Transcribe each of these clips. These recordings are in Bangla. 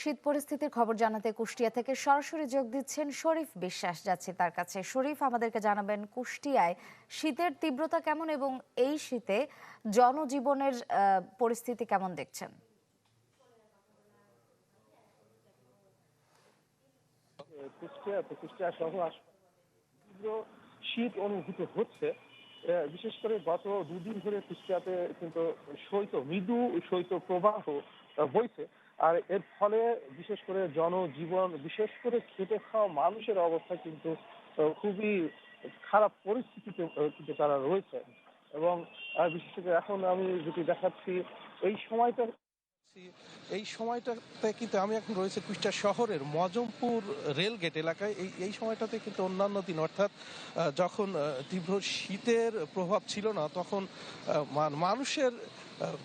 শীত পরিস্থিতির খবর জানাতে কুষ্টিয়া থেকে সরাসরি যোগ দিচ্ছেন শরীফ বিশ্বাস। যাচ্ছে তার কাছে। শরীফ, আমাদেরকে জানাবেন কুষ্টিয়ায় শীতের তীব্রতা কেমন এবং এই শীতে জনজীবনের পরিস্থিতি কেমন দেখছেন? কুষ্টিয়া সহ তীব্র শীত অনুভূত হচ্ছে। বিশেষ করে গত দুদিন ধরে কুষ্টিয়াতে কিন্তু মৃদু শৈত্য প্রবাহ বইছে। আর এর ফলে বিশেষ করে জনজীবন, বিশেষ করে খেটে খাওয়া মানুষের অবস্থা কিন্তু খুবই খারাপ পরিস্থিতিতে কিন্তু তারা রয়েছে। এবং বিশেষ করে এখন আমি যেটি দেখাচ্ছি এই সময়টা এই সময়টাতে কিন্তু আমি এখন রয়েছে কুষ্টিয়া শহরের মজমপুর রেলগেট এলাকায়। এই সময়টাতে কিন্তু অন্যান্য দিন অর্থাৎ যখন তীব্র শীতের প্রভাব ছিল না, তখন মানুষের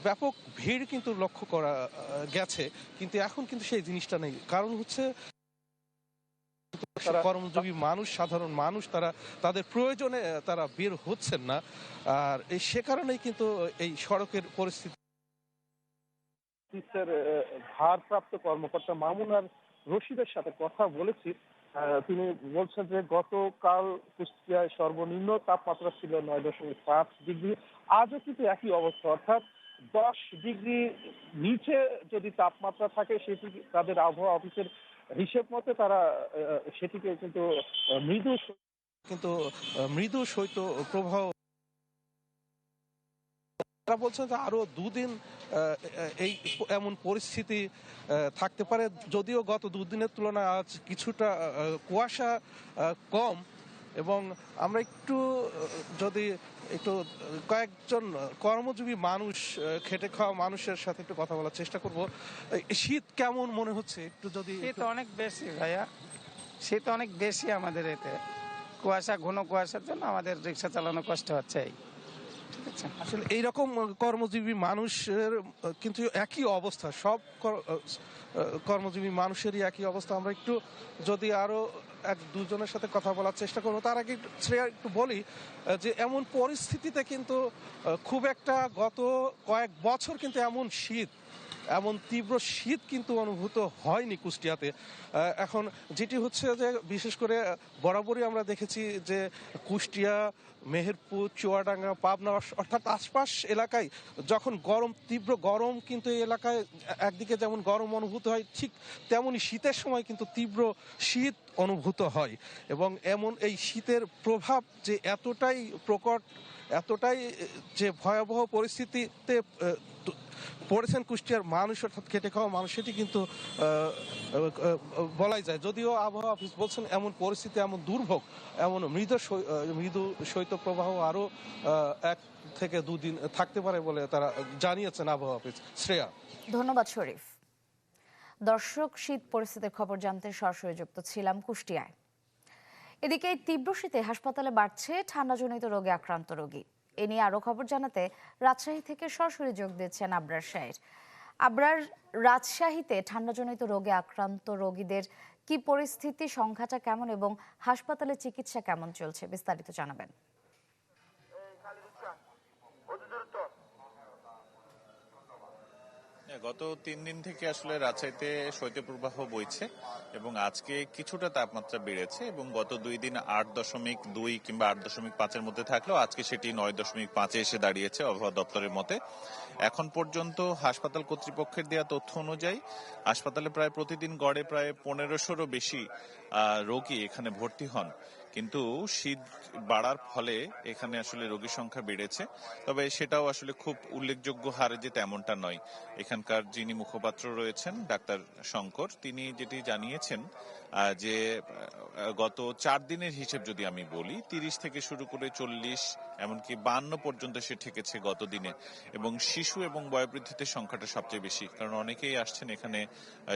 ব্যাপক ভিড় কিন্তু লক্ষ্য করা গেছে। কিন্তু এখন কিন্তু সেই জিনিসটা নেই। কারণ হচ্ছে কর্মজীবী মানুষ, সাধারণ মানুষ, তারা তাদের প্রয়োজনে তারা বের হচ্ছেন না। আর সে কারণেই কিন্তু এই সড়কের পরিস্থিতি। ভারপ্রাপ্ত কর্মকর্তা মামুনার রশিদের সাথে কথা বলেছি। তিনি বলছেন যে গতকাল কুষ্টিয়ায় সর্বনিম্ন তাপমাত্রা ছিল 9.5 ডিগ্রি। আজও কিন্তু একই অবস্থা, অর্থাৎ 10 ডিগ্রি নিচে যদি তাপমাত্রা থাকে সেটি তাদের আবহাওয়া অফিসের হিসেব মতে তারা সেটিকে কিন্তু মৃদু শৈত্য প্রবাহ। তারা বলছেন যে আরো দুদিন এই এমন পরিস্থিতি থাকতে পারে। যদিও গত দুদিনের তুলনায় আজ কিছুটা কুয়াশা কম। এবং আমরা যদি কয়েকজন কর্মজীবী মানুষ, খেটে খাওয়া মানুষের সাথে একটু কথা বলার চেষ্টা করব। শীত কেমন মনে হচ্ছে একটু যদি? শীত অনেক বেশি ভাইয়া, শীত অনেক বেশি আমাদের এতে। ঘন কুয়াশার জন্য আমাদের রিক্সা চালানো কষ্ট হচ্ছে। আসলে এইরকম কর্মজীবী মানুষের কিন্তু একই অবস্থা, সব কর্মজীবী মানুষেরই একই অবস্থা। আমরা যদি আরো এক দুজনের সাথে কথা বলার চেষ্টা করবো। তার আগে একটু বলি যে এমন পরিস্থিতিতে কিন্তু খুব একটা গত কয়েক বছর কিন্তু এমন তীব্র শীত কিন্তু অনুভূত হয়নি কুষ্টিয়াতে। এখন যেটি হচ্ছে যে বিশেষ করে বরাবরই আমরা দেখেছি যে কুষ্টিয়া, মেহেরপুর, চুয়াডাঙ্গা, পাবনা অর্থাৎ আশপাশ এলাকায় যখন তীব্র গরম কিন্তু এই এলাকায় একদিকে যেমন গরম অনুভূত হয়, ঠিক তেমনই শীতের সময় কিন্তু তীব্র শীত অনুভূত হয়। এবং এই শীতের প্রভাব যে এতটাই প্রকট, এতটাই যে ভয়াবহ পরিস্থিতিতে পড়েছেন কুষ্টিয়ার মানুষ, অর্থাৎ খেটে খাওয়া মানুষ, সেটি কিন্তু বলাই যায়। যদিও আবহাওয়া অফিস বলছেন এমন পরিস্থিতি, এমন দুর্ভোগ, এমন মৃদু শৈত্য প্রবাহ আরো 1 থেকে 2 দিন থাকতে পারে বলে তারা জানিয়েছেন আবহাওয়া অফিস। শ্রেয়া, ধন্যবাদ শরীফ। দর্শক, শীত পরিস্থিতির খবর জানতে সরাসরি যুক্ত ছিলাম কুষ্টিয়ায়। এদিকে এই তীব্র শীতে হাসপাতালে বাড়ছে ঠান্ডাজনিত রোগে আক্রান্ত রোগী। এ নিয়ে আরো খবর জানাতে রাজশাহী থেকে সরাসরি যোগ দিচ্ছেন আবরার শাহের। আবরার, রাজশাহীতে ঠান্ডাজনিত রোগে আক্রান্ত রোগীদের কি পরিস্থিতি, সংখ্যাটা কেমন এবং হাসপাতালে চিকিৎসা কেমন চলছে, বিস্তারিত জানাবেন। গত 3 দিন থেকে আসলে রাজশাহীতে শৈত্যপ্রবাহ বইছে এবং আজকে কিছুটা তাপমাত্রা বেড়েছে এবং গত 2 দিন 8.2 কিংবা 8.5-এর মধ্যে থাকলেও আজকে সেটি 9.5-এ এসে দাঁড়িয়েছে আবহাওয়া দপ্তরের মতে। এখন পর্যন্ত হাসপাতাল কর্তৃপক্ষের দেওয়া তথ্য অনুযায়ী হাসপাতালে প্রায় প্রতিদিন গড়ে প্রায় 1500-রও বেশি রোগী এখানে ভর্তি হন। কিন্তু শীত বাড়ার ফলে এখানে আসলে রোগীর সংখ্যা বেড়েছে, তবে সেটাও আসলে খুব উল্লেখযোগ্য হারে যে তেমনটা নয়। এখানকার যিনি মুখপাত্র রয়েছেন ডাক্তার শঙ্কর, তিনি যেটি জানিয়েছেন যে গত 4 দিনের হিসেব যদি আমি বলি, 30 থেকে শুরু করে 40 এমনকি 52 পর্যন্ত সে ঠেকেছে গত দিনে। এবং শিশু এবং বয়োবৃদ্ধদের সংখ্যাটা সবচেয়ে বেশি, কারণ অনেকেই আসছেন এখানে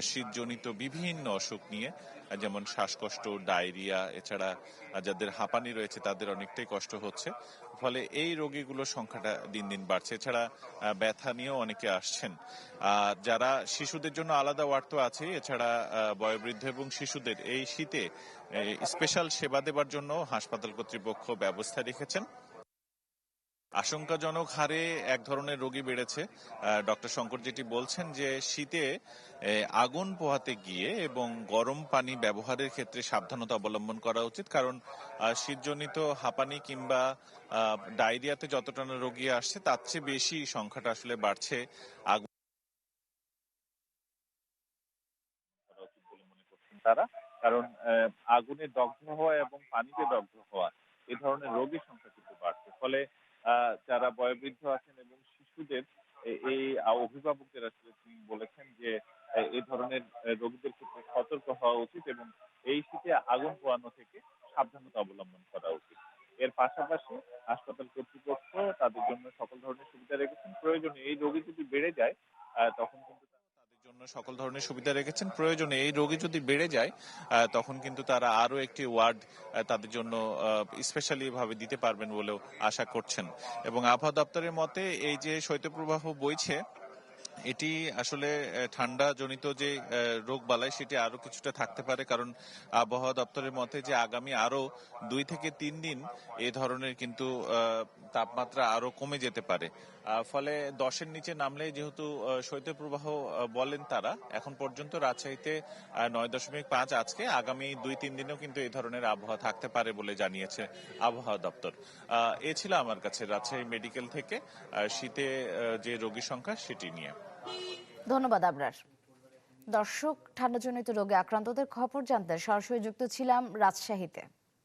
শীতজনিত বিভিন্ন অসুখ নিয়ে, যেমন শ্বাসকষ্ট, ডায়রিয়া, এছাড়া যাদের হাঁপানি রয়েছে তাদের অনেকটাই কষ্ট হচ্ছে। ফলে এই রোগীগুলোর সংখ্যাটা দিন দিন বাড়ছে। এছাড়া ব্যথা নিয়েও অনেকে আসছেন। যারা শিশুদের জন্য আলাদা ওয়ার্ড তো আছে, এছাড়া বয়োবৃদ্ধ এবং শিশুদের এই শীতে স্পেশাল সেবা দেবার জন্য হাসপাতাল কর্তৃপক্ষ ব্যবস্থা রেখেছেন। আশঙ্কাজনক হারে এক ধরনের রোগী বেড়েছে। ডক্টর শঙ্কর যেটি বলছেন যে শীতে আগুন পোহাতে গিয়ে এবং গরম পানি ব্যবহারের ক্ষেত্রে সাবধানতা অবলম্বন করা উচিত, কারণ শীতজনিত হাঁপানি কিংবা ডায়রিয়াতে যতটা না রোগী আসছে তার চেয়ে বেশি সংখ্যাটা আসলে বাড়ছে আগুন করা উচিত বলে মনে করছেন তারা। কারণ আগুনে দগ্ধ হওয়া এবং পানিতে দগ্ধ হওয়া এ ধরনের রোগীর সংখ্যা কিন্তু বাড়ছে। ফলে যারা বয়োবৃদ্ধ আছেন এবং শিশুদের এই অভিভাবকদের আসলে তিনি বলেছেন যে এই ধরনের রোগীদের ক্ষেত্রে সতর্ক হওয়া উচিত এবং এই শীতে আগুন পোহানো থেকে সাবধানতা অবলম্বন করা উচিত। এর পাশাপাশি হাসপাতাল কর্তৃপক্ষ তাদের জন্য সকল ধরনের সুবিধা রেখেছেন। প্রয়োজনে এই রোগী যদি বেড়ে যায় তখন কিন্তু তাদের জন্য সকল ধরনের সুবিধা রেখেছেন। প্রয়োজনে এই রোগী যদি বেড়ে যায় তখন কিন্তু তারা আরো একটি ওয়ার্ড তাদের জন্য স্পেশালি ভাবে দিতে পারবেন বলেও আশা করছেন। এবং আবহাওয়া দপ্তরের মতে এই যে শৈত্যপ্রবাহ বইছে এটি আসলে ঠান্ডা জনিত যে রোগ বালাই সেটি আরো কিছুটা থাকতে পারে, কারণ আবহাওয়া দপ্তরের মতে যে আগামী আরো 2 থেকে 3 দিন এ ধরনের কিন্তু তাপমাত্রা আরো কমে যেতে পারে। ফলে 10-এর নিচে নামলে যেহেতু শৈত্যপ্রবাহ বলেন তারা, এখন পর্যন্ত রাজশাহীতে 9.5 আজকে, আগামী 2-3 দিনেও কিন্তু এই ধরনের আবহাওয়া থাকতে পারে বলে জানিয়েছে আবহাওয়া দপ্তর। এ ছিল আমার কাছে রাজশাহী মেডিকেল থেকে শীতে যে রোগীর সংখ্যা সেটি নিয়ে। ধন্যবাদ আবরার। দর্শক, ঠান্ডাজনিত রোগে আক্রান্তদের খবর জানতে সরাসরি যুক্ত ছিলাম রাজশাহীতে।